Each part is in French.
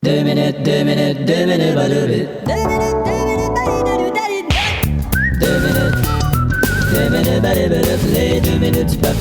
2 minutes, 2 minutes, 2 minutes, badoubit. 2 minutes, 2 minutes, badoubit, les 2 minutes du peuple.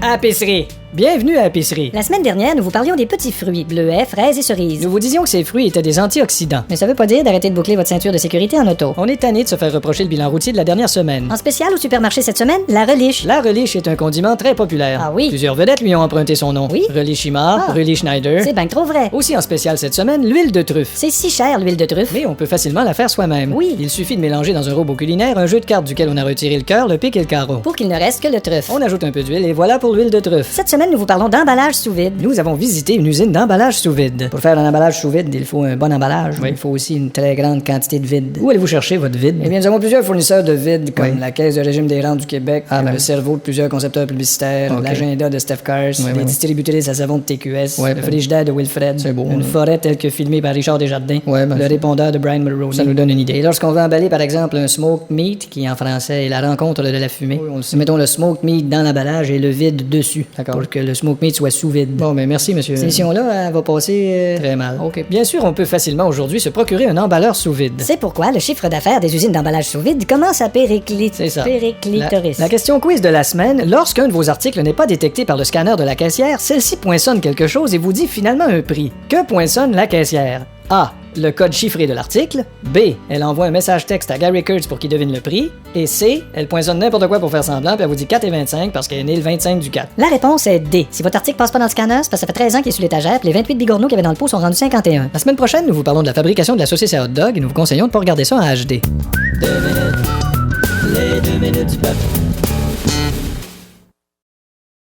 À Épicerie. Bienvenue à Épicerie. La semaine dernière, nous vous parlions des petits fruits, bleuets, fraises et cerises. Nous vous disions que ces fruits étaient des antioxydants. Mais ça veut pas dire d'arrêter de boucler votre ceinture de sécurité en auto. On est tanné de se faire reprocher le bilan routier de la dernière semaine. En spécial au supermarché cette semaine, la reliche. La reliche est un condiment très populaire. Ah oui? Plusieurs vedettes lui ont emprunté son nom. Oui? Relichimard, Ah. Relie Schneider. C'est ben trop vrai. Aussi en spécial cette semaine, l'huile de truffe. C'est si cher, l'huile de truffe. Mais on peut facilement la faire soi-même. Oui. Il suffit de mélanger dans un robot culinaire un jeu de cartes duquel on a retiré le cœur, le pic et le carreau. Pour qu'il ne reste que le truffe. On ajoute un peu d'huile et voilà pour l'huile de truffe. Cette semaine, nous vous parlons d'emballage sous vide. Nous avons visité une usine d'emballage sous vide. Pour faire un emballage sous vide, il faut un bon emballage. Oui. Il faut aussi une très grande quantité de vide. Où allez-vous chercher votre vide? Eh bien, nous avons plusieurs fournisseurs de vide, comme la Caisse de régime des rentes du Québec, le cerveau de plusieurs concepteurs publicitaires, l'agenda de Steph Cars, les distributrices à savon de TQS, le frigidaire de Wilfred, une forêt telle que filmée par Richard Desjardins, le répondeur de Brian Mulroney. Ça nous donne une idée. Et lorsqu'on veut emballer, par exemple, un smoked meat, qui en français est la rencontre de la fumée, mettons le smoked meat dans l'emballage et le vide dessus, pour que le smoked meat soit sous vide. Bon, mais merci, monsieur. Cette émission-là, elle va passer très mal. OK. Bien sûr, on peut facilement aujourd'hui se procurer un emballeur sous vide. C'est pourquoi le chiffre d'affaires des usines d'emballage sous vide commence à péricliter. C'est ça. Périclitoris. La question quiz de la semaine, lorsqu'un de vos articles n'est pas détecté par le scanner de la caissière, celle-ci poinçonne quelque chose et vous dit finalement un prix. Que poinçonne la caissière? A. Le code chiffré de l'article. B. Elle envoie un message texte à Gary Kurtz pour qu'il devine le prix. Et C. Elle poinçonne n'importe quoi pour faire semblant, puis elle vous dit 4,25 parce qu'elle est née le 25 du 4. La réponse est D. Si votre article passe pas dans le scanner, c'est parce que ça fait 13 ans qu'il est sur l'étagère, puis les 28 bigorneaux qu'il y avait dans le pot sont rendus 51. La semaine prochaine, nous vous parlons de la fabrication de la saucisse à hot dog et nous vous conseillons de pas regarder ça en HD. 2 minutes, les 2 minutes du peuple.